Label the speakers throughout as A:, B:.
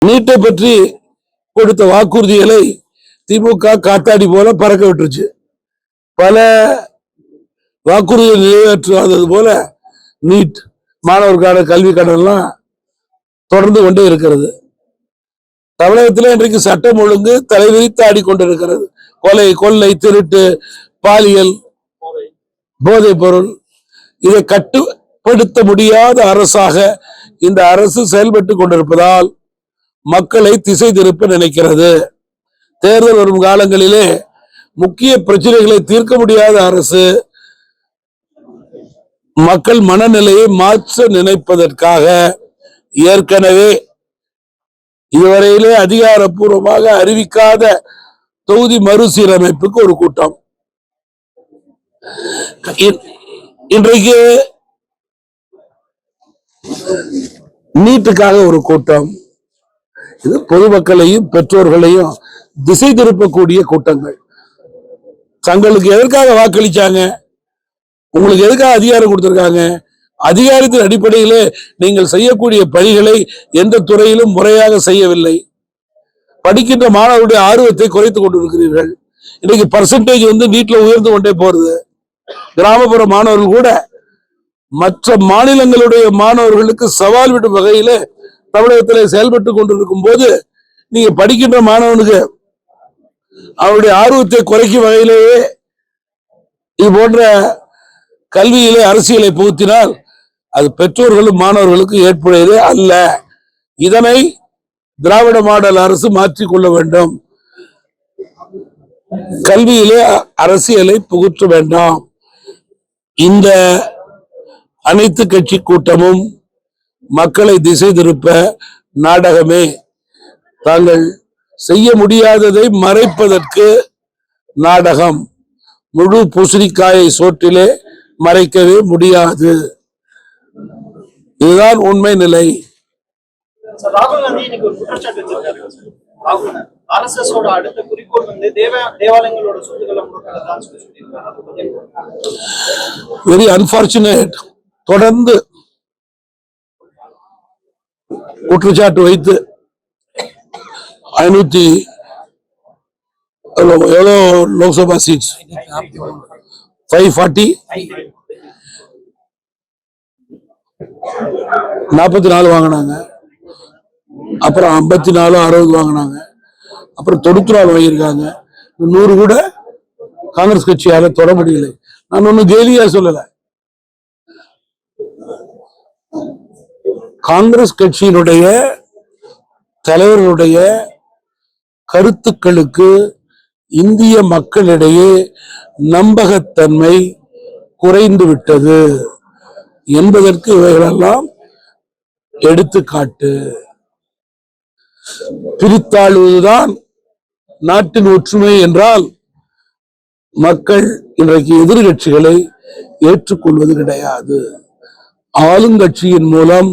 A: நீட்டை பற்றி கொடுத்த வாக்குறுதிகளை திமுக காத்தாடி போல பறக்க விட்டுருச்சு. பல வாக்குறுதிகள் நிறைவேற்றாதது போல நீட் மாணவருக்கான கல்வி கடன்லாம் தொடர்ந்து கொண்டே இருக்கிறது. தமிழகத்தில் இன்றைக்கு சட்டம் ஒழுங்கு தலைவிரித்து ஆடிக்கொண்டிருக்கிறது. கொலை, கொள்ளை, திருட்டு, பாலியல், போதைப் பொருள், இதை கட்டுப்படுத்த முடியாத அரசாக இந்த அரசு செயல்பட்டு கொண்டிருப்பதால் மக்களை திசை திருப்ப நினைக்கிறது. தேர்தல் வரும் காலங்களிலே முக்கிய பிரச்சனைகளை தீர்க்க முடியாத அரசு மக்கள் மனநிலையை மாற்ற நினைப்பதற்காக ஏற்கனவே இதுவரையிலே அதிகாரப்பூர்வமாக அறிவிக்காத தொகுதி மறுசீரமைப்புக்கு ஒரு கூட்டம், இன்றைக்கு நீட்டுக்காக ஒரு கூட்டம், இது பொதுமக்களையும் பெற்றோர்களையும் திசை திருப்பக்கூடிய கூட்டங்கள். தங்களுக்கு எதற்காக வாக்களிச்சாங்க, உங்களுக்கு எதுக்காக அதிகாரம் கொடுத்திருக்காங்க, அதிகாரத்தின் அடிப்படையிலே நீங்கள் செய்யக்கூடிய பணிகளை எந்த துறையிலும் முறையாக செய்யவில்லை. படிக்கின்ற மாணவருடைய ஆர்வத்தை குறைத்துக் கொண்டிருக்கிறீர்கள். இன்னைக்கு பர்சன்டேஜ் நீட்ல உயர்ந்து கொண்டே போறது. கிராமப்புற மாணவர்கள் கூட மற்ற மாநிலங்களுடைய மாணவர்களுக்கு சவால் விடும் வகையில தமிழகத்தில் செயல்பட்டு கொண்டிருக்கும் போது நீங்க படிக்கின்ற மாணவனுக்கு அவருடைய ஆர்வத்தை குறைக்கும் வகையிலேயே இது போன்ற கல்வியிலே அரசியலை புகுத்தினால் அது பெற்றோர்களும் மாணவர்களுக்கு ஏற்புடையதே அல்ல. இதனை திராவிட மாடல் அரசு மாற்றிக்கொள்ள வேண்டும். கல்வியிலே அரசியலை புகுற்ற வேண்டாம். இந்த அனைத்து கட்சி கூட்டமும் மக்களை திசை திருப்ப நாடகமே. தாங்கள் செய்ய முடியாததை மறைப்பதற்கு நாடகம். முழு பூசணிக்காயை சோற்றிலே மறைக்கவே முடியாது. இதுதான் உண்மை நிலை.
B: ராகுல் காந்தி இன்னைக்கு ஒரு குற்றச்சாட்டு வச்சிருக்காரு. ஆர்எஸ்எஸோட அடுத்த குறிக்கோள் தேவாலயங்களோட சொத்துக்களை முடக்கிறதான்னு சொல்லியிருக்காரு.
A: Very unfortunate. தொடர்ந்து குற்றச்சாட்டு வைத்து 500 எவ்வளோ லோக்சபா சீட்ஸ் 540 44 வாங்கினாங்க. அப்புறம் 54 60 வாங்கினாங்க. அப்புறம் 94 வாங்கியிருக்காங்க. 100 கூட காங்கிரஸ் கட்சியால தொட முடியல. நான் ஒன்னும் கேலியா சொல்லல. காங்கிரஸ் கட்சியினுடைய தலைவர்களுடைய கருத்துக்களுக்கு இந்திய மக்களிடையே நம்பகத்தன்மை குறைந்து விட்டது என்பதற்கு இவைகளெல்லாம் எடுத்துக்காட்டு. பிரித்தாளுவதுதான் நாட்டின் ஒற்றுமை என்றால் மக்கள் இன்றைக்கு எதிர்கட்சிகளை ஏற்றுக்கொள்வது கிடையாது. ஆளுங்கட்சியின் மூலம்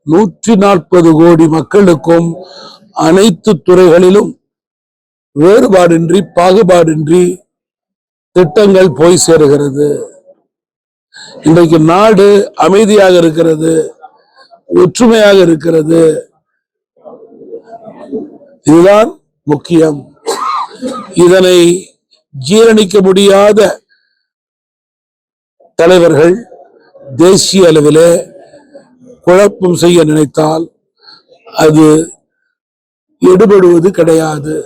A: 140 கோடி மக்களுக்கும் அனைத்து துறைகளிலும் வேறுபாடின்றி பாகுபாடின்றி திட்டங்கள் போய் சேருகிறது. இன்றைக்கு நாடு அமைதியாக இருக்கிறது, ஒற்றுமையாக இருக்கிறது. இதுதான் முக்கியம். இதனை ஜீரணிக்க முடியாத தலைவர்கள் தேசிய அளவிலே குழப்பம் செய்ய நினைத்தால் அது எடுபடுவது கிடையாது.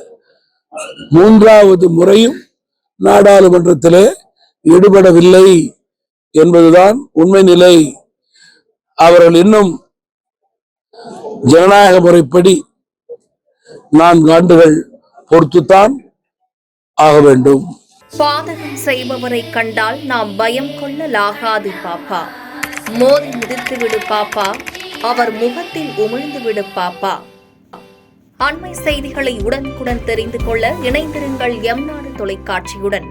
A: 3வது முறையும் நாடாளுமன்றத்திலே எடுபடவில்லை என்பதுதான் உண்மை நிலை. அவர்கள் இன்னும் ஜனநாயக முறைப்படி 4 ஆண்டுகள் பொறுத்துத்தான் ஆக வேண்டும்.
C: பாதகம் செய்பவரை கண்டால் நாம் பயம் கொள்ளலாகாது பாப்பா. மோதி மிதித்து விடு பாப்பா, அவர் முகத்தில் உமிழ்ந்து விடு பாப்பா. அண்மை செய்திகளை உடனுக்குடன் தெரிந்து கொள்ள இணைந்திருங்கள் எம் நாடு தொலைக்காட்சியுடன்.